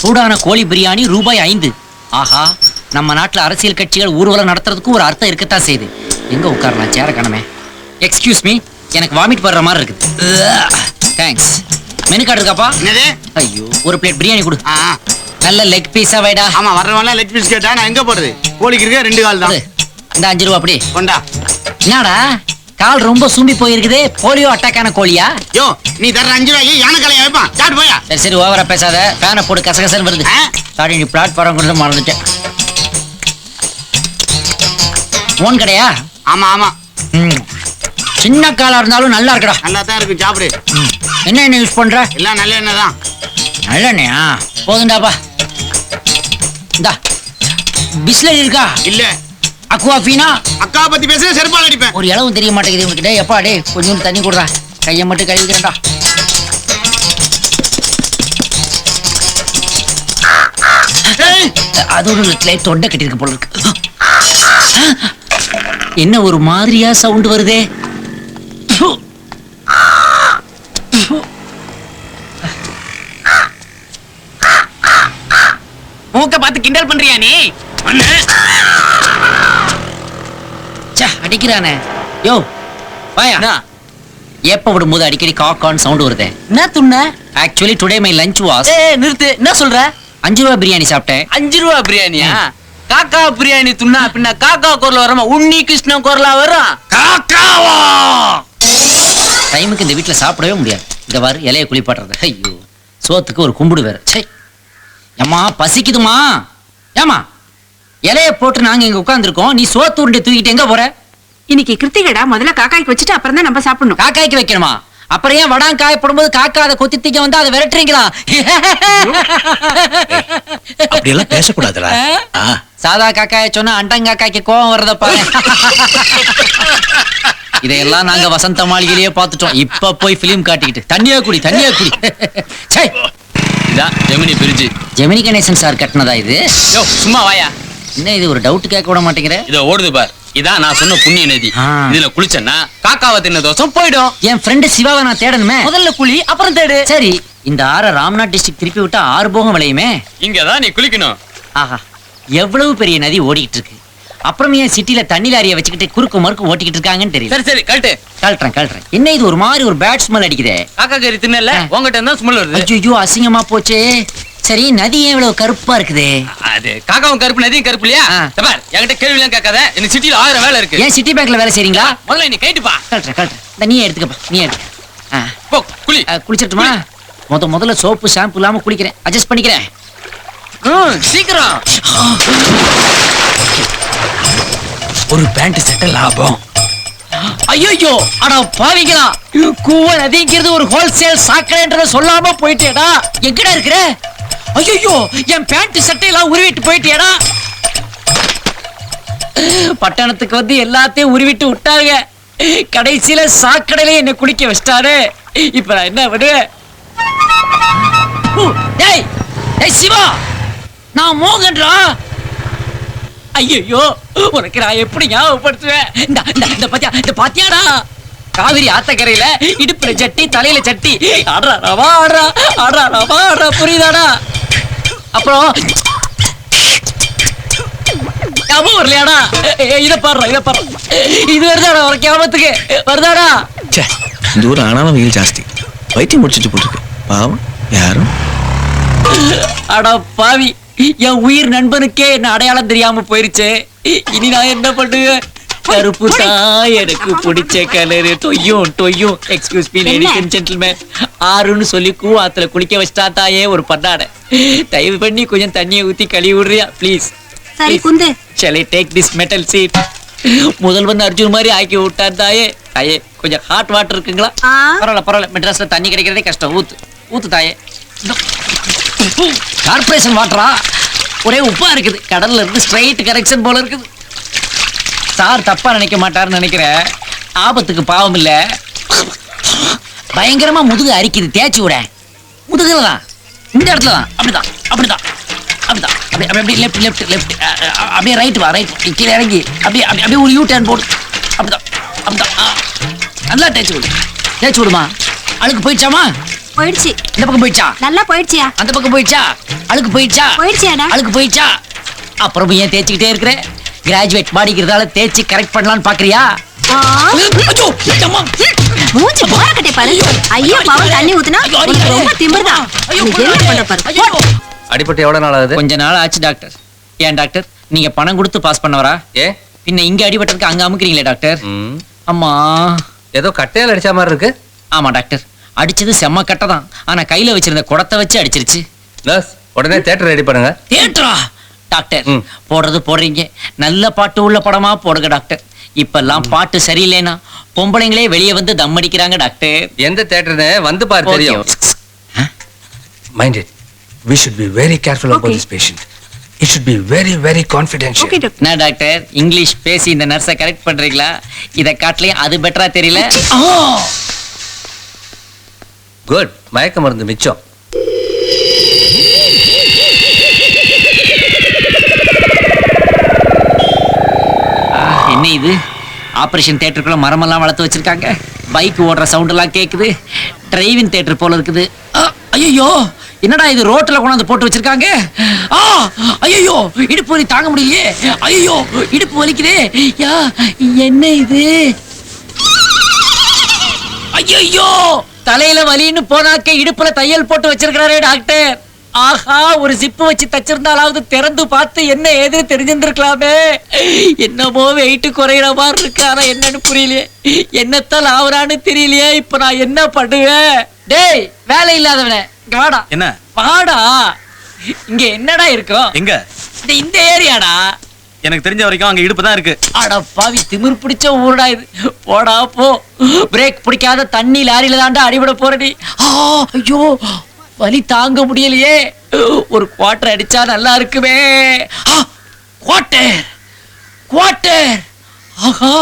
சூடான கோழி பிரியாணி ரூபாய் 5. ஆஹா, நம்ம நாட்டுல அரசியல் கட்சிகள் ஊர்வலம் நடத்துறதுக்கு ஒரு அர்த்தம் இருக்கத்தான் செய்யுது. எங்க உட்காரலாம்? சேர கணமே. எக்ஸ்கியூஸ் மீ, எனக்கு வாமிட் படுற மாதிரி இருக்குது. தேங்க்ஸ். மெனு கார்டு இருக்காப்பா? ஐயோ, ஒரு பிளேட் பிரியாணி கொடு. நல்ல லெக் பீஸா வைடா. ஆமா, வர்றவங்க லெக் பீஸ் கேட்டா நான் எங்க போறது? கோழிக்கு இருக்க 2 கால் தான். இந்த 5 ரூபா அப்படி கொண்டா. என்னடா கால் ரொம்ப சூம்பி போயிருக்குது? போலியோ அட்டாக்கான கோழியா? யோ, நீ தர்ற 5 ரூபாய்க்கு யானை கலைய வைப்பான். சாப்பிட்டு போயா. சரி சரி, ஓவரா பேசாத. ஃபேனை போட்டு கசகசன்னு வருது. சாரி, நீ பிளாட்ஃபார்ம் கொண்டு மறந்துட்டேன். ஓன் கடையா? ஆமா ஆமா. சின்ன காலா இருந்தாலும் நல்லா இருக்குடா. நல்லா தான் இருக்கு, சாப்பிடு. என்ன எண்ணெய் யூஸ் பண்ற? எல்லாம் நல்ல எண்ணெய் தான். நல்ல எண்ணெயா? போதுண்டாப்பா. இந்தா பிஸ்லரி இருக்கா? இல்ல. அக்வாஃபீனா? அக்கா பத்தி பேச செருப்பால் அடிப்பேன். ஒரு இளவும் தெரிய மாட்டேங்குது உங்ககிட்ட. எப்பா டே, கொஞ்சம் தண்ணி கொடுறா. கையை மட்டும் கழுவிக்கிறேன்டா. அது ஒரு தொண்டை கட்டிருக்கு போல இருக்கு. என்ன ஒரு மாதிரியா சவுண்ட் வருதே? மூக்க பார்த்து கிண்டல் பண்றியா நீ? அடிக்கிறானே. யோ வாயா. எப்ப விடும்போது அடிக்கடி காக்கான் சவுண்ட் வருதே? என்ன துண்ண? Actually today my lunch was. நிறுத்து, என்ன சொல்ற? 5 ரூபா பிரியாணி சாப்பிட்டேன். 5 ரூபா பிரியாணியா? காக்கா பிரியாணி துண்ணா பின்ன காக்கா குரல் வரமா? உன்னி கிருஷ்ணன் குரலா வரும்? காக்காவா? டைமுக்கு இந்த வீட்டுல சாப்பிடவே முடியாது. இந்த வாரு இலைய குளிப்பாட்டுறது. ஐயோ, சோத்துக்கு ஒரு கும்பிடு வேற. சே, ஏமா பசிக்குதுமா? ஏமா இலைய போட்டு நாங்க இங்க உட்கார்ந்துருக்கோம், நீ சோத்து உருண்டை தூக்கிட்டு எங்க போற? இன்னைக்கு கிருத்திகடா, முதல்ல காக்காய்க்கு வச்சுட்டு அப்புறம் தான் நம்ம சாப்பிடணும். காக்காய்க்கு வைக்கணுமா? அப்புறம் ஏன் வடான் காய போடும்போது காக்கா அதை கொத்தி தீக்க வந்து அதை விரட்டுறீங்களா? அப்படி எல்லாம் பேசக்கூடாதுடா. சாதா காக்காய சொன்னா அண்டங்காக்காய்க்கு கோவம் வரத பாரு. இதையெல்லாம் நாங்க வசந்த மாளிகையிலேயே பார்த்துட்டோம். இப்ப போய் பிலிம் காட்டிக்கிட்டு தண்ணியா குடி தண்ணியா குடி. ஜெமினி பிரிட்ஜ். ஜெமினி கணேசன் சார் கட்டினதா இது? யோ சும்மா வாயா. என்ன இது ஒரு டவுட் கேட்க விட மாட்டேங்கிற? இத ஓடுது பார். இதான் நான் சொன்ன புண்ணிய நதி. இதுல குளிச்சேன்னா காக்காவை தின்ன தோஷம் போயிடும். என் ஃப்ரெண்ட் சிவாவை நான் தேடணுமே. முதல்ல குளி, அப்புறம் தேடு. சரி, இந்த ஆற ராம்நாத் டிஸ்ட்ரிக்ட் திருப்பி விட்டா 6 போகம் விளையுமே. இங்கதான் நீ குளிக்கணும். ஆஹா, எவ்வளவு பெரிய நதி ஓடிக்கிட்டு இருக்கு. அப்புறம் ஏன் சிட்டில தண்ணி லாரியை வச்சுக்கிட்டு குறுக்கு மறுக்கு ஓட்டிக்கிட்டு இருக்காங்கன்னு தெரியும். சரி சரி, கழட்டு. கழட்டுறேன். என்ன இது ஒரு மாதிரி ஒரு பேட் ஸ்மெல் அடிக்குதே? காக்கா கறி தின்னல, உங்ககிட்ட இருந்தா ஸ்மெல் வருது. ஐயோ, அசிங்கமா போச்சே. சரி, நதி ஏன் இவ்வளவு கருப்பா இருக்குதே? அது காக்காவும் கருப்பு, நதியும் கருப்பு இல்லையா? பார், என்கிட்ட கேள்வி எல்லாம் கேட்காத. இந்த சிட்டில 1000 வேலை இருக்கு. ஏன் சிட்டி பேங்க்ல வேலை செய்றீங்களா? முதல்ல நீ கைட்டுப்பா. கழட்டுறேன். நீ எடுத்துக்கப்பா, நீ எடுத்து. போ குளி. குளிச்சிட்டுமா? முதல்ல சோப்பு ஷாம்பு இல்லாம குளிக்கிறேன். அட்ஜஸ்ட் பண்ணிக்கிறேன். சீக்கிரம். ஒரு பேண்ட் சட்டை லாபம். ஐயோ, அட பாவிங்களா, கூவ நதிங்கிறது ஒரு ஹோல்சேல் சாக்கடைன்றத சொல்லாம போயிட்டேடா. எங்கடா இருக்கிற? ஐயோ, என் பேண்ட் சட்டையெல்லாம் உருவிட்டு போயிட்டேடா. பட்டணத்துக்கு வந்து எல்லாத்தையும் உருவிட்டு விட்டாங்க. கடைசியில சாக்கடையில என்ன குளிக்க வச்சிட்டாரு. இப்ப நான் என்ன பண்ணுவேன்? டேய் சிவா, நான் மோகன்டா. ஐயோ, உனக்கு நான் எப்படி ஞாபகப்படுத்துவேன்? இந்த பாத்தியாடா, காவிரி ஆத்தக்கரையில இடுப்புல சட்டி தலையில சட்டி. ஆடுறா புரியுதாடா? அப்புறம் ஞாபகம் வரலையாடா? இத பாடுறா. இது வருதாடா உனக்கு ஞாபகத்துக்கு? வருதாடா? தூரம் ஆனாலும் வெயில் ஜாஸ்தி. வைத்தியம் முடிச்சிட்டு போட்டுருக்கு பாவம். யாரும் அட பாவி, என் உயிர் நண்பனுக்கே என்ன அடையாளம் தெரியாம போயிருச்சு. இனி நான் என்ன பண்ணுவேன்? கருப்பு தான் எனக்கு பிடிச்ச கலரு. டொய்யும். Excuse me ladies and gentlemen. ஆறுன்னு சொல்லி கூவாத்துல குளிக்க வச்சிட்டா தாயே ஒரு பண்ணாட. தயவு பண்ணி கொஞ்சம் தண்ணியை ஊத்தி கழுவி விடுறியா ப்ளீஸ்? சரி குந்து. Shall I take this metal seat? முதல்வன் அர்ஜுன் மாதிரி ஆக்கி விட்டார் தாயே. கொஞ்சம் ஹாட் வாட்டர் இருக்குங்களா? பரவாயில்ல. மெட்ராஸ்ல தண்ணி கிடைக்கிறதே கஷ்டம். ஊத்து தாயே. கார்பரேஷன் வாட்டரா? ஒரே உப்பா இருக்குது. கடல்ல இருந்து ஸ்ட்ரைட் கரெக்ஷன் போல இருக்குது. சார் தப்பா நினைக்க மாட்டாருன்னு நினைக்கிறேன். ஆபத்துக்கு பாவம் இல்ல. பயங்கரமா முதுகு அரிக்குது. தேய்ச்சி விட முதுகுல தான், இந்த இடத்துல தான். அப்படிதான். அப்படியே லெஃப்ட் அப்படியே ரைட் வா. கீழே இறங்கி அப்படியே ஒரு யூ டர்ன் போடு. அப்படிதான். நல்லா தேய்ச்சி விடுமா. அழுக்கு போயிடுச்சாமா? போயிடுச்சு. இந்த பக்கம் போயிடுச்சா? நல்லா போயிடுச்சியா? அந்த பக்கம் போயிடுச்சா? அழுக்கு போயிடுச்சா? போயிடுச்சியாடா? அழுக்கு போயிடுச்சா? அப்புறம் ஏன் தேய்ச்சிக்கிட்டே இருக்கிற? கிராஜுவேட் மாடிக்கிறதால தேய்ச்சி கரெக்ட் பண்ணலாம்னு பாக்குறியா? ஐயோ, அம்மா. மூஞ்சி போறக்கட்டே பாரு. ஐயோ பாவம், தண்ணி ஊத்துனா உனக்கு ரொம்ப திமிர்தான். நீ என்ன பண்ற பாரு. ஐயோ. அடிபட்டு எவ்வளவு நாள் ஆகுது? கொஞ்ச நாள் ஆச்சு டாக்டர். ஏன் டாக்டர், நீங்க பணம் கொடுத்து பாஸ் பண்ணவரா? ஏ பின்ன இங்க அடிபட்டிருக்கு அங்க அமுக்குறீங்களே டாக்டர். அம்மா. ஏதோ கட்டையால் அடிச்ச மாதிரி இருக்கு. ஆமா டாக்டர், அடிச்சது செம்ம கட்டை தான். ஆனா கையில வச்சிருந்த குடத்தை வச்சு அடிச்சிருச்சு. நர்ஸ், உடனே தியேட்டர் ரெடி பண்ணுங்க. தியேட்டரா? டாக்டர் போடுறது போடுறீங்க, நல்ல பாட்டு உள்ள படமா போடுங்க டாக்டர். இப்பெல்லாம் பாட்டு சரியில்லைனா பொம்பளைங்களே வெளியே வந்து தம் அடிக்கிறாங்க டாக்டர். எந்த தியேட்டர்னு வந்து பாரு தெரியும். Mind it. We should be very careful about this patient. It should be very, very confidential. Okay doctor. என்ன டாக்டர், இங்கிலீஷ் பேசி இந்த நர்ஸை கரெக்ட் பண்றீங்களா? இத காட்டலையும் அது பெட்டரா தெரியல. குட், மயக்க மருந்து மிச்சம். என்ன இது, ஆபரேஷன் தியேட்டருக்குள்ள மரமெல்லாம் வளர்த்து வச்சிருக்காங்க. பைக் ஓடுற சவுண்ட் எல்லாம் கேக்குது. டிரைவிங் தியேட்டர் போல இருக்குது. ஐயோ, என்னடா இது ரோட்ல கொண்டாந்து போட்டு வச்சிருக்காங்க. ஐயோ, இடுப்பு வலி தாங்க முடியலையே. ஐயோ, இடுப்பு வலிக்குதே. யா, என்ன இது? ஐயோ, தலையில வலின்னு போனாக்க இடுப்புல தையல் போட்டு வச்சிருக்காரே டாக்டர். ஆஹா, ஒரு ஜிப்பு வச்சு தச்சிருந்தாலாவது திறந்து பார்த்து என்ன ஏது தெரிஞ்சிருக்கலாமே. என்னமோ வெயிட் குறையிற மாதிரி இருக்கு, ஆனா என்னன்னு புரியலையே. என்னத்தான் ஆவறான்னு தெரியலையே. இப்ப நான் என்ன பண்ணுவேன்? டேய், வேலை இல்லாதவனே, இங்க வாடா. என்ன? வாடா. இங்க என்னடா இருக்கும்? எங்க? இந்த ஏரியாடா. எனக்கு தெரிஞ்ச வரைக்கும் அங்க இடுப்பு தான் இருக்கு. அட பாவி, திமிர் பிடிச்ச ஊருடா இது. போடா போ. பிரேக் பிடிக்காத தண்ணி லாரியில தாண்டா அடிபட போற நீ. ஐயோ, வலி தாங்க முடியலையே. ஒரு குவார்டர் அடிச்சா நல்லா இருக்குமே. Quarter quarter. ஆஹா,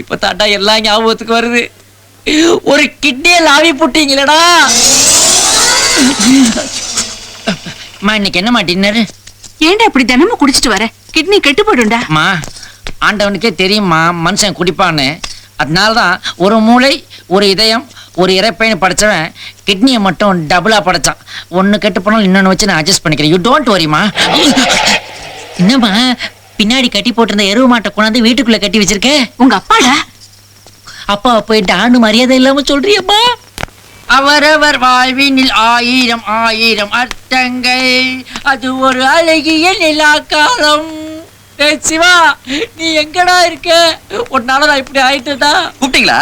இப்ப தாண்டா எல்லாம் ஞாபகத்துக்கு வருது. ஒரு கிட்னியை லாவி போட்டீங்களடா. இன்னைக்கு என்னமா டின்னர்? ஏன்டா இப்படி தினமும் குடிச்சிட்டு வர? கிட்னி கெட்டு போடும்டா. அம்மா, ஆண்டவனுக்கே தெரியுமா மனுஷன் குடிப்பான்னு. அதனாலதான் ஒரு மூளை, ஒரு இதயம், ஒரு இறைப்பைன்னு படைச்சவன் கிட்னியை மட்டும் டபுளா படைச்சான். ஒன்னு கெட்டு போனாலும் இன்னொன்னு வச்சு நான் அட்ஜஸ்ட் பண்ணிக்கிறேன். யூ டோன்ட் வரிமா. என்னம்மா, பின்னாடி கட்டி போட்டிருந்த எருவு மாட்டை கொண்டாந்து வீட்டுக்குள்ள கட்டி வச்சிருக்க? உங்க அப்பாடா. அப்பா போய் டான்னு மரியாதை இல்லாம சொல்றியம்மா. அவரவர் வாழ்வினில் ஆயிரம் ஆயிரம் அர்த்தங்கள், அது ஒரு அழகிய நிலாக்காலம். சிவா, நீ எங்கடா இருக்க? உன்னால நான் இப்படி ஆயிட்டுடா. கூப்பிட்டீங்களா?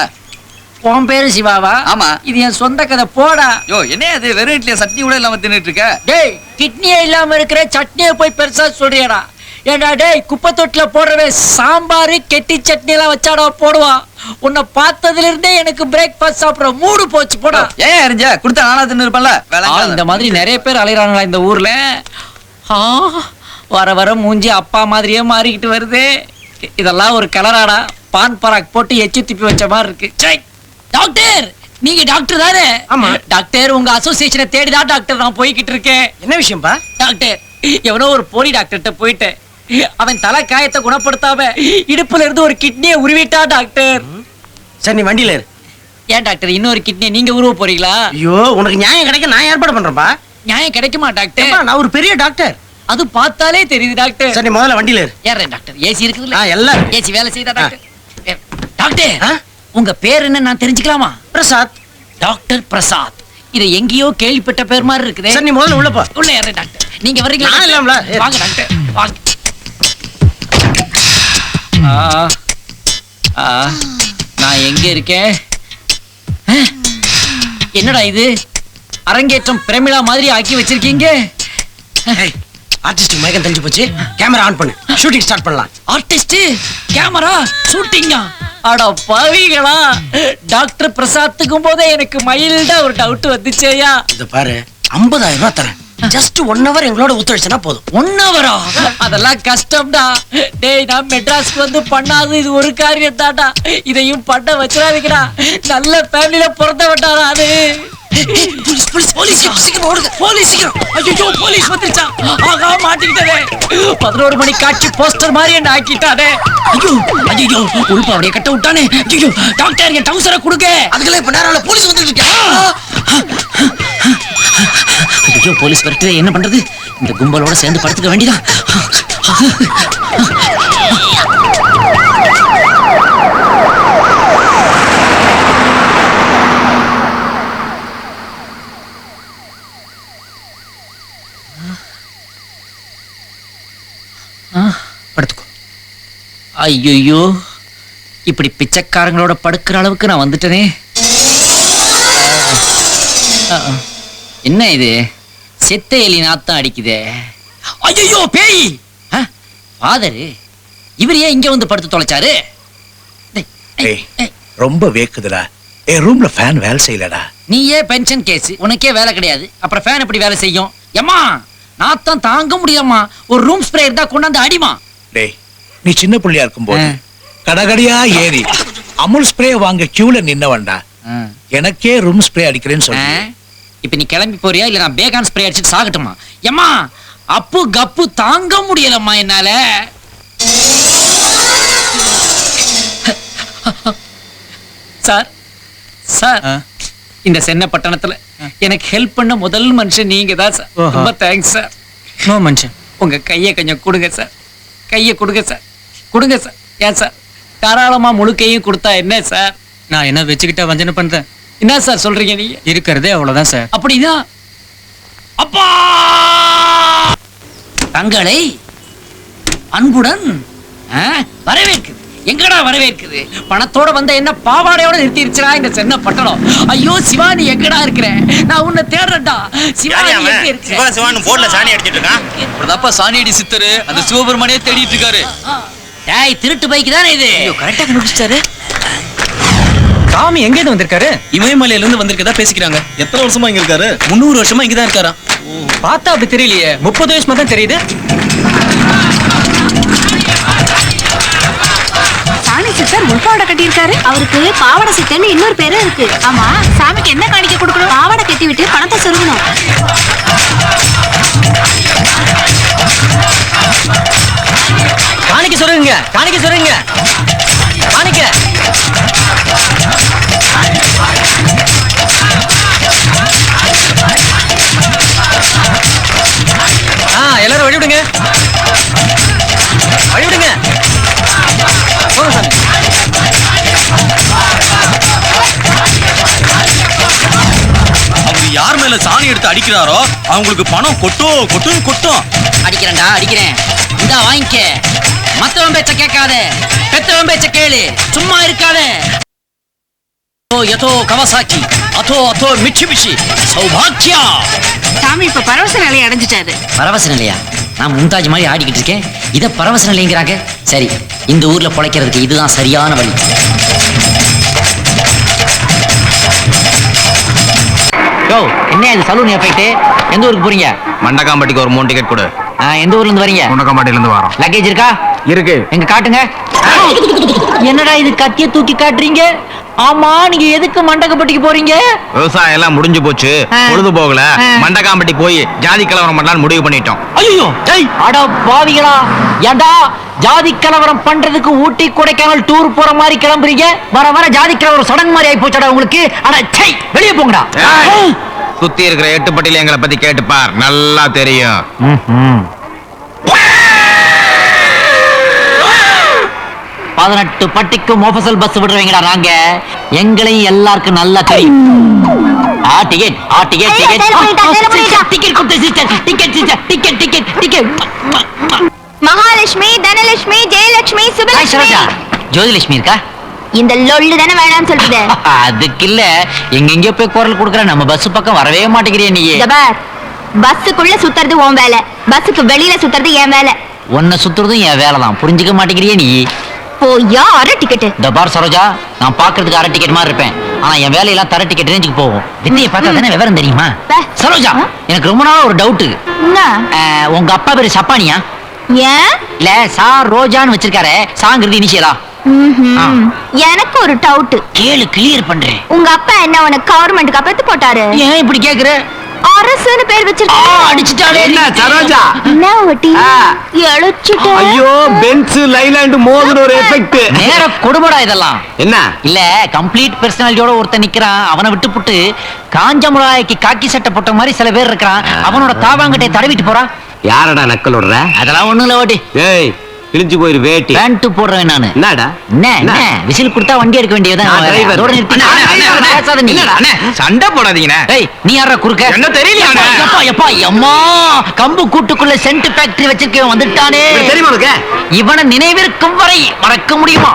உன் பேரு சிவாவா? ஆமா. இது என் சொந்த கதை. போடா. யோ, என்ன அது வெறும் இட்லியா சட்னி கூட இல்லாம தின்னுட்டு இருக்க? டேய், கிட்னியே இல்லாம இருக்கிற சட்னியை போய் பெருசா சொல்றியடா. ஏண்டா டேய், குப்பை தொட்டில போடுறவே சாம்பாரு கெட்டி சட்னி எல்லாம் வச்சாடா போடுவான். உன்னை பார்த்ததுல இருந்தே எனக்கு பிரேக்ஃபாஸ்ட் சாப்பிடுற மூடு போச்சு. போடா. ஏன் அறிஞ்ச கொடுத்த நானா தின்னு இருப்பேன்ல. இந்த மாதிரி நிறைய பேர் அலையறாங்களா இந்த ஊர்ல. வர வர மூஞ்சி அப்பா மாதிரியே மாறிக்கிட்டு வருது. இதெல்லாம் ஒரு கலராடா. பான் பராக் போட்டு எச்சு திப்பி வச்ச மாதிரி இருக்கு. டாக்டர், நீங்க டாக்டர் தானே? ஆமா டாக்டர், உங்க அசோசியேஷனை தேடிதான் டாக்டர் நான் போய்கிட்டு இருக்கேன். என்ன விஷயம்பா? டாக்டர், எவனோ ஒரு போலி டாக்டர்கிட்ட போயிட்டேன். அவன் தலை காயத்தை குணப்படுத்தாம இடுப்புல இருந்து ஒரு கிட்னியை உருவிட்டா டாக்டர். சரி, நீ வண்டியில இரு. ஏன் டாக்டர், இன்னொரு கிட்னியை நீங்க உருவ போறீங்களா? ஐயோ, உனக்கு நியாயம் கிடைக்க நான் ஏற்பாடு பண்றேன்பா. நியாயம் கிடைக்குமா டாக்டர்? நான் ஒரு பெரிய டாக்டர். அது பார்த்தாலே தெரியுது டாக்டர். சரி, நீ முதல்ல வண்டியில இரு. ஏறேன் டாக்டர். ஏசி இருக்குதுல்ல? எல்லாம் இருக்கு. ஏசி வேலை செய்தா டாக்டர்? டாக்டர், உங்க பேர் என்ன நான் தெரிஞ்சுக்கலாமா? பிரசாத். டாக்டர் பிரசாத். இதை எங்கேயோ கேள்விப்பட்ட பேர் மாதிரி இருக்குது. சரி, நீ முதல்ல உள்ள போ. உள்ள ஏறேன் டாக்டர். நீங்க வர்றீங்களா? நான் இல்லாமல. வாங்க டாக்டர், வாங்க. நான் எங்க இருக்கேன்? என்னடா இது, அரங்கேற்றம் பிரமிளா மாதிரி ஆக்கி வச்சிருக்கீங்க. ஆர்டிஸ்ட் மயக்கம் தெரிஞ்சு போச்சு. கேமரா ஆன் பண்ணு, ஷூட்டிங் ஸ்டார்ட் பண்ணலாம். ஆர்டிஸ்ட், கேமரா, ஷூட்டிங்கா? அட பாவிகளா, டாக்டர் பிரசாத்துக்கும் போதே எனக்கு மைல்டா ஒரு டவுட் வந்துச்சேயா. இத பாரு, 50,000 ரூபாய் தரேன். ஜஸ்ட் 1 hour எங்களோட ஒத்துழைச்சனா போதும். 1 hour? அதெல்லாம் கஷ்டம்டா. டேய், நான் மெட்ராஸ்க்கு வந்து பண்ணாது இது ஒரு காரியம் தான்டா. இதையும் பண்ண வச்சிடாதீங்கடா. நல்ல ஃபேமிலில பிறந்த விட்டாரா அது. போலீஸ் போலீஸ் போலீஸ் சீக்கிரம் ஓடுங்க போலீஸ் சீக்கிரம் ஐயோ போலீஸ் வந்துருச்சா ஆகா மாட்டிக்கிட்டதே 11 மணி காட்சி போஸ்டர் மாதிரி என்ன ஆக்கிட்டானே ஐயோ ஐயோ உள்பாவடைய கட்ட விட்டானே ஐயோ டாக்டர் என் டவுசரை கொடுங்க அதுக்கெல்லாம் இப்ப நேரம் போலீஸ் வந்துட்டு இருக்கேன். ஐயோ போலீஸ் வரட்டு என்ன பண்றது இந்த கும்பலோட சேர்ந்து படுத்துக்க வேண்டியதான் படுத்துக்கோ ஐயோ இப்படி பிச்சைக்காரங்களோட படுக்கிற அளவுக்கு நான் வந்துட்டேனே என்ன இது செத்த எலி நாத்தம் அடிக்குதே ஐயோ பேய் ஃபாதரு இவர் ஏன் இங்க வந்து படுத்து தொலைச்சாரு ரொம்ப வேக்குதுடா என் ரூம்ல ஃபேன் வேலை செய்யலடா. நீ ஏன் பென்ஷன் கேஸ் உனக்கே வேலை கிடையாது அப்புறம் ஃபேன் எப்படி வேலை செய்யும் ஏம்மா நாத்தம் தாங்க முடியாமா ஒரு ரூம் ஸ்ப்ரே இருந்தா கொண்டாந்து அடிமா டேய் நீ சின்ன புள்ளையா இருக்கும்போது கடகடியா ஏறி அமுல் ஸ்ப்ரே வாங்க கியூல நின்னவன்டா. எனக்கே ரூம் ஸ்ப்ரே அடிக்கிறேன்னு சொன்னேன். இப்ப நீ கிளம்பி போறியா இல்ல நான் பேகான் ஸ்ப்ரே அடிச்சிட்டு சாகட்டுமா ஏம்மா அப்பு கப்பு தாங்க முடியலம்மா என்னால சார் சார் இந்த சென்னை பட்டணத்துல எனக்கு ஹெல்ப் பண்ண முதல் மனுஷன் நீங்க தான் சார் ரொம்ப தேங்க்ஸ் சார் நோ மனுஷன் உங்க கையை கொஞ்சம் கொடுங்க சார் கையை கொடுங்க சார் கொடுங்க சார் ஏன் சார் தாராளமா முழு கையும் கொடுத்தா என்ன சார் நான் என்ன வச்சுக்கிட்டா வஞ்சனை பண்றேன் என்ன சார் சொல்றீங்க நீங்க இருக்கிறதே அவ்வளவுதான் சார் அப்படிதான் அப்பா தங்களை அன்புடன் வரவேற்குது எங்கடா வரவேற்குது பணத்தோட வந்த என்ன பாவாடையோட நிறுத்திருச்சுடா இந்த சென்னை பட்டணம் ஐயோ சிவானி எங்கடா இருக்கிற நான் உன்னை தேடுறேன்டா சிவானி எங்க இருக்க சிவான்னு போர்ட்ல சாணி அடிச்சிட்டு இருக்கான். இப்பதாப்பா சாணியடி சித்தரு அந்த சிவபெருமானே தேடிட்டு இருக்காரு டேய் திருட்டு பைக் தானே இது கரெக்டா கண்டுபிடிச்சாரு சாமி எங்க இருந்து வந்திருக்காரு இமயமலையில இருந்து வந்திருக்கதா பேசிக்கிறாங்க. எத்தனை வருஷமா இங்க இருக்காரு? 300 வருஷமா இங்கதான் இருக்காரா. பார்த்தா அப்படி தெரியலையே 30 வயசுமா தான் தெரியுது சாமி சித்தர் முல்பாவடை கட்டி இருக்காரு அவருக்கு பாவாடை சித்தர்னு இன்னொரு பேரும் இருக்கு ஆமா சாமிக்கு என்ன காணிக்க கொடுக்கணும் பாவாடை கட்டி விட்டு பணத்தை சொருகணும் காணிக்க சொல்லுங்க காணிக்க சொல்லுங்க காணிக்க எல்லாரும் வழி விடுங்க வழி விடுங்க போங்க சாமி அவர் யார் மேல சாணி எடுத்து அடிக்கிறாரோ அவங்களுக்கு பணம் கொட்டும் அடிக்கிறேன்டா அடிக்கிறேன் இந்தா வாங்கிக்க மத்தவன் பேச்ச கேட்காத பெத்தவன் பேச்ச கேளு சும்மா இருக்காத யதோ கவசாக்கி அதோ அதோ மிட்சுபிஷி சௌபாக்கியா சாமி இப்ப பரவச நிலையை அடைஞ்சிட்டாரு பரவச நிலையா நான் மும்தாஜ் மாதிரி ஆடிக்கிட்டு இருக்கேன் இத பரவச நிலைங்கிறாங்க சரி இந்த ஊர்ல பொழைக்கிறதுக்கு இதுதான் சரியான வழி யோ என்ன இது சலூன் எஃபெக்ட் எந்த ஊருக்கு போறீங்க மண்டகாம்பட்டிக்கு ஒரு 3 டிக்கெட் கொடு. எந்த ஊர்ல இருந்து வரீங்க மண்டகாம்பட்டில இருந்து வரோம். லக்கேஜ் இருக்கா இருக்கு. எங்க காட்டுங்க என்னடா இது கத்திய தூக்கி காட்டுறீங்க ஆமா நீங்க எதுக்கு மண்டகப்பட்டிக்கு போறீங்க விவசாயம் எல்லாம் முடிஞ்சு போச்சு பொழுது போகல மண்டகாம்பட்டி போய் ஜாதி கலவரம் பண்ணலாம்னு முடிவு பண்ணிட்டோம். ஐயோ அட பாவிகளா ஏண்டா ஜாதி கலவரம் பண்றதுக்கு ஊட்டி கொடைக்கானல் டூர் போற மாதிரி கிளம்புறீங்க வர வர ஜாதி கலவரம் சடங்கு மாதிரி ஆயி போச்சடா உங்களுக்கு அட சை வெளியே போங்கடா சுத்தி இருக்கிற 8 பட்டியில எங்களை பத்தி கேட்டுப்பார் நல்லா தெரியும். 18 பட்டிக்கு மோஃபசல் பஸ் விடுறவங்கடா நாங்க எங்களையும் எல்லாருக்கும் நல்லா தெரியும் டிக்கெட் மகாலட்சுமி தனலட்சுமி ஜெயலட்சுமி சுபலட்சுமி ஜோதிலட்சுமி இருக்கா இந்த லொல்லு தானே வேணாம்னு சொல்லுது அதுக்கு இல்ல எங்க போய் குரல் கொடுக்குற நம்ம பஸ் பக்கம் வரவே மாட்டேங்கிறிய நீ பஸ்ஸுக்குள்ள சுத்துறது உன் வேலை பஸ்ஸுக்கு வெளியில சுத்துறது என் வேலை உன்னை சுத்துறதும் என் வேலைதான் புரிஞ்சுக்க மாட்டேங்கிறிய நீ போயா அரை டிக்கெட் இந்த பார் சரோஜா நான் பாக்குறதுக்கு அரை டிக்கெட் மாதிரி இருப்பேன் ஆனா என் வேலையெல்லாம் தர டிக்கெட் ரேஞ்சுக்கு போகும் வித்தியை பார்த்தா தானே விவரம் தெரியுமா சரோஜா எனக்கு ரொம்ப நாளா ஒரு டவுட் உங்க அப்பா பேரு சப்பானியா ஏன் இல்ல சா ரோஜான்னு வச்சிருக்காரு சாங்கிறது இனிஷியலா எனக்கு ஒரு டவுட். கேளு, கிளியர் பண்றேன். உங்க அப்பா என்ன உனக்கு கவர்மெண்ட் கப்பத்து போட்டாரு? ஏன் இப்படி கேக்குற? அரசுன்னு பேர் வச்சிருக்காரு. அடிச்சுட்டாலே. என்ன சரோஜா? என்ன ஒட்டி எழுச்சிட்ட? ஐயோ பென்ஸ் லைலாண்ட் மோதுற ஒரு எஃபெக்ட். நேர கொடுமடா இதெல்லாம். என்ன இல்ல, கம்ப்ளீட் பர்சனாலிட்டியோட ஒருத்தன் நிக்கிறான். அவனை விட்டுப்புட்டு காஞ்ச மிளகாய்க்கு காக்கி சட்டை போட்ட மாதிரி சில பேர் இருக்கிறான். அவனோட தாவாங்கட்டை தடவிட்டு போறான். யாரடா நக்கல் விடுற? அதெல்லாம் ஒண்ணும் இல்ல ஓட்டி. ஏய் கிழிஞ்சு போயிரு வேட்டி. பேண்ட் போடுறேன் நானு. என்னடா என்ன விசில் கொடுத்தா வண்டி எடுக்க வேண்டியதுதான். நான் driver. அதோட நிறுத்தி. பேசாத நீ. சண்டை போடாதீங்கண்ணே. ஏய், நீ யாரா குறுக்க? என்ன தெரியலையா? எப்பா எப்பா எம்மா, கம்பு கூட்டுக்குள்ள சென்ட் ஃபேக்டரி வச்சிருக்கேன் வந்துட்டானே. தெரியுமா உனக்கு? இவனை நினைவிருக்கும் வரை மறக்க முடியுமா?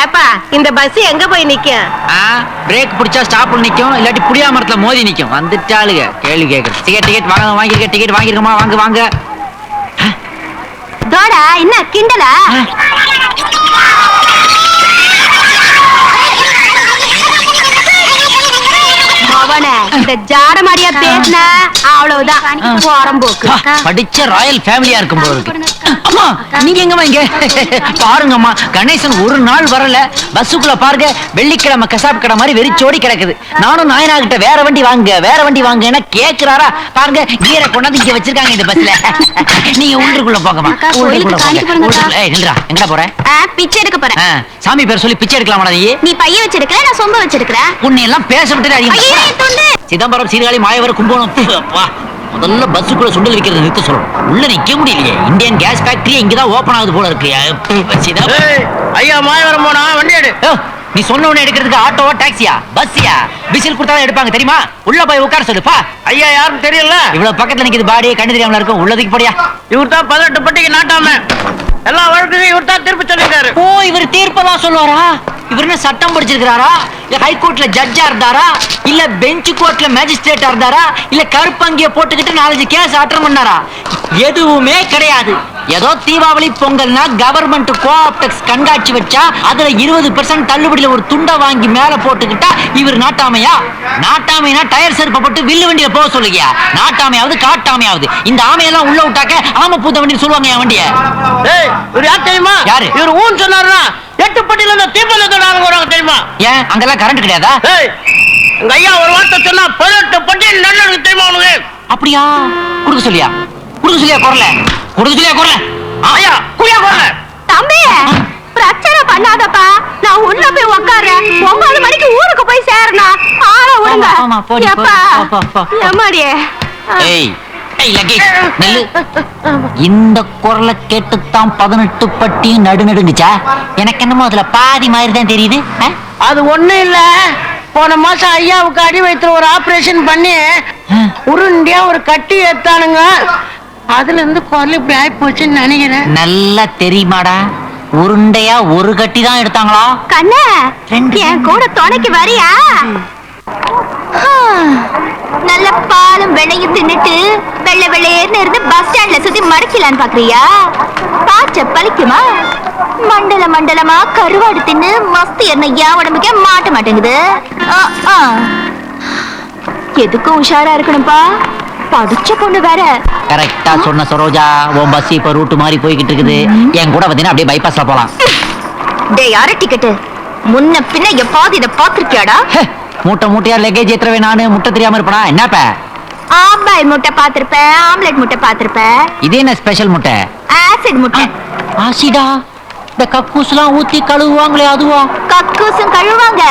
ஏப்பா இந்த பஸ் எங்க போய் நிக்கும்? பிரேக் பிடிச்சா ஸ்டாப்ல நிக்கும், இல்லாட்டி புளியா மரத்துல மோதி நிக்கும். வந்துட்டாளுங்க கேள்வி கேக்குறது. டிக்கெட் வாங்கிருக்க, டிக்கெட் வாங்கிருக்கமா? வாங்க. தோடா என்ன கிண்டலா? அவனே இந்த ஜாட மாரியா பேசின அவ்வளவுதான் போறம்போக்கு. படிச்ச ராயல் ஃபேமிலியா இருக்கும் போல இருக்கு. அம்மா நீங்க எங்கம்மா இங்க? பாருங்கம்மா, கணேசன் ஒரு நாள் வரல. பஸ்ஸுக்குள்ள பாருங்க, வெள்ளிக்கிழமை கசாப் கடை மாதிரி வெறிச்சோடி கிடக்குது. நானும் நாயனா கிட்ட வேற வண்டி வாங்க கேக்குறாரா? பாருங்க, கீரை கொண்டாந்து இங்க வச்சிருக்காங்க இந்த பஸ்ல. நீங்க உள்ளுக்குள்ள போங்கம்மா, உள்ளுக்குள்ள போங்க. ஏய் நில்றா, எங்கடா போற? பிச்சை எடுக்க போறேன். சாமி பேர் சொல்லி பிச்சை எடுக்கலாமா? நீ பைய வச்சிருக்க, நான் சொம்ப வச்சிருக்கிறேன். உன்னை எல்லாம் பேச விட்டு சிதம்பரம், சீர்காழி, மாயவரம், கும்பகோணம். முதல்ல பஸ்ஸுக்குள்ள சுண்டல் விக்கிறது நிறுத்த சொல்லணும். உள்ள நிக்க முடியலையே. இந்தியன் கேஸ் ஃபேக்டரி இங்கதான் ஓபன் ஆகுது போல இருக்கு. ஐயா மாயவரம் போனா வண்டி எடு. நீ சொன்ன உடனே எடுக்கிறதுக்கு ஆட்டோவா, டாக்ஸியா, பஸ்ஸியா? விசில் கொடுத்தா எடுப்பாங்க தெரியுமா? உள்ள போய் உட்கார சொல்லுப்பா. ஐயா யாரும் தெரியல. இவ்வளவு பக்கத்துல நிக்குது பாடி, கண்ணு தெரியாமல இருக்கும். உள்ளதுக்கு படியா. இவர் தான் 18 பட்டிக்கு நாட்டாம எல்லா வழக்கையும் இவர் தான் திருப்பி சொல்லிருக்காரு. ஓ, இவர் தீர்ப்பெல்லாம் சொல்லுவாரா? இவர் என்ன சட்டம் படிச்சிருக்காரா? இல்ல ஹைகோர்ட்ல ஜட்ஜா இருந்தாரா? இல்ல பெஞ்ச் கோர்ட்ல மேஜிஸ்ட்ரேட்டா இருந்தாரா? இல்ல கருப்பங்கிய போட்டுக்கிட்டு 4 கேஸ் அட்டெண்ட் பண்ணாரா? எதுவுமே கிடையாது. ஏதோ தீபாவளி பொங்கல்னா கவர்மெண்ட் கோஆப்டெக்ஸ் கண்காட்சி வச்சா அதுல 20% தள்ளுபடியில ஒரு துண்டை வாங்கி மேல போட்டுக்கிட்டா இவர் நாட்டாமையா? நாட்டாமைனா டயர் செருப்பை போட்டு வில்லு வண்டியில போக சொல்லுங்க. நாட்டாமையாவது காட்டாமையாவது. இந்த ஆமையெல்லாம் உள்ள விட்டாக்க ஆம பூத்த வண்டி சொல்லுவாங்க என் வண்டிய. இவர் யார் தெரியுமா? யாரு? இவர் ஊன் சொன்னாருன்னா 8 பட்டியில இருந்து தீபலத்தோட ஆளுங்க வராங்க தெரியுமா? ஏன் அங்கெல்லாம் கரண்ட் கிடையாதா? எங்க ஐயா ஒரு வார்த்தை சொன்னா 18 பட்டியல் நல்லது தெரியுமா உனக்கு? அப்படியா? குடுக்க சொல்லியா குறல. ஐயா குடியா குரல. தம்பி பிரச்சனை பண்ணாதப்பா, நான் உள்ள போய் உட்கார்றேன். 9 மணிக்கு ஊருக்கு போய் சேரணும். ஆள விடுங்க. ஆமா, போடி, எப்பா போ. எம்மாடியே. ஏய் லக்கேஷ் நெல்லு. இந்த குரலை கேட்டுத்தான் 18 பட்டியும் நடுநடுங்குச்சா? எனக்கு என்னமோ அதுல பாதி மாதிரி தான் தெரியுது. அது ஒண்ணு இல்ல, போன மாசம் ஐயாவுக்கு அடி வயித்துல ஒரு ஆபரேஷன் பண்ணி உருண்டியா ஒரு கட்டி ஏத்தானுங்க. அதுல இருந்து குரல் இப்படி ஆயி போச்சுன்னு நினைக்கிறேன். நல்லா தெரியுமாடா? உருண்டையா ஒரு கட்டி தான் எடுத்தாங்களா? கண்ணே, ரெண்டு என் கூட துணைக்கு வரியா? நல்ல பாலும் வெள்ளையும் தின்னுட்டு வெள்ளை வெள்ளையேன்னு இருந்து பஸ் ஸ்டாண்ட்ல சுத்தி மடக்கலான்னு பாக்குறியா? பாச்ச பலிக்குமா? மண்டலமா கருவாடு தின்னு மஸ்து என்ன என் உடம்புக்கே மாட்ட மாட்டேங்குது. எதுக்கும் உஷாரா இருக்கணும்பா, படிச்ச பொண்ணு வேற. கரெக்டா சொன்ன சரோஜா. உன் பஸ் இப்ப ரூட் மாறி போய்கிட்டு இருக்குது. என் கூட பாத்தீங்கன்னா அப்படியே பைபாஸ்ல போலாம். டேய் யார டிக்கெட்? முன்ன பின்ன எப்பாவது இத பாத்திருக்கியாடா? மூட்டையா லக்கேஜ் ஏத்துறவே நானு முட்டை தெரியாம இருப்பனா? என்னப்ப ஆம்பாயில் முட்டை பாத்திருப்பேன், ஆம்லெட் முட்டை பாத்திருப்பேன். இது என்ன ஸ்பெஷல் முட்டை? ஆசிட் முட்டை. ஆசிடா? இந்த கக்கூஸ்லாம் ஊத்தி கழுவுவாங்களே அதுவா? கக்கூசும் கழுவாங்க,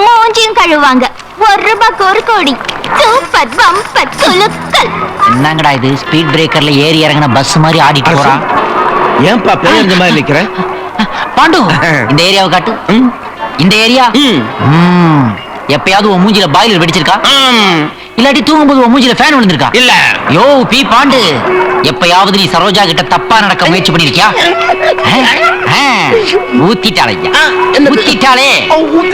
மூஞ்சியும் கழுவாங்க. ₹1 ஒரு கோடி. சூப்பர் பம்பர் குலுக்கல். என்னங்கடா இது? ஸ்பீட் பிரேக்கர்ல ஏறி இறங்கின பஸ் மாதிரி ஆடிட்டு போறான். ஏன்பா பேருந்து மாதிரி நிக்கிற? பாண்டு, இந்த ஏரியாவை காட்டு. இந்த ஏரியா எப்பயாவது உன் மூஞ்சில பாய்லர் வெடிச்சிருக்கா? இல்லாட்டி தூங்கும்போது உன் மூஞ்சில ஃபேன் விழுந்திருக்கா? இல்ல. யோ பி பாண்டு, எப்பயாவது நீ சரோஜா கிட்ட தப்பா நடக்க முயற்சி பண்ணிருக்கியா? ஊத்திட்டாளே.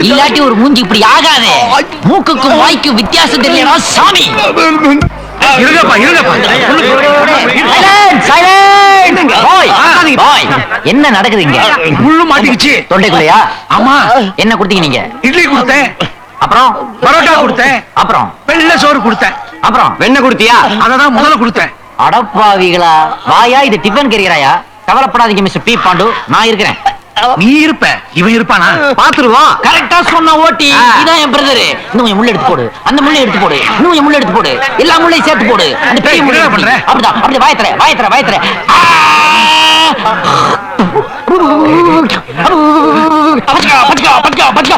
இல்லாட்டி ஒரு மூஞ்சி இப்படி ஆகாதே. மூக்குக்கும் வாய்க்கும் வித்தியாசம் தெரியலடா சாமி. என்ன நடக்குது இங்க? முள்ளு மாட்டிக்கிச்சு தொண்டைக்குள்ளையா? ஆமா. என்ன கொடுத்தீங்க நீங்க? இட்லி கொடுத்தேன், அப்புறம் பரோட்டா கொடுத்தேன், அப்புறம் வெள்ளை சோறு கொடுத்தேன், அப்புறம் வெண்ணெய் கொடுத்தியா? அததான் முதல்ல கொடுத்தேன். அடப்பாவிகளா, வாயா இது டிஃபன் கேரியராயா? கவலைப்படாதீங்க மிஸ்டர் பி பாண்டு, நான் இருக்கிறேன். நீ இருப்ப இவன் இருப்பானா பாத்துருவோம். கரெக்டா சொன்ன ஓட்டி. இதான் என் பிரதர். இன்னும் என் முள்ள எடுத்து போடு, அந்த முள்ள எடுத்து போடு, இன்னும் என் முள்ள எடுத்து போடு, எல்லா முள்ளையும் சேர்த்து போடு. அந்த பெரிய முள்ள என்ன பண்ற? அப்படிதான், அப்படி வாயத்தற வாயத்தற வாயத்தற. பட்கா பட்கா பட்கா பட்கா.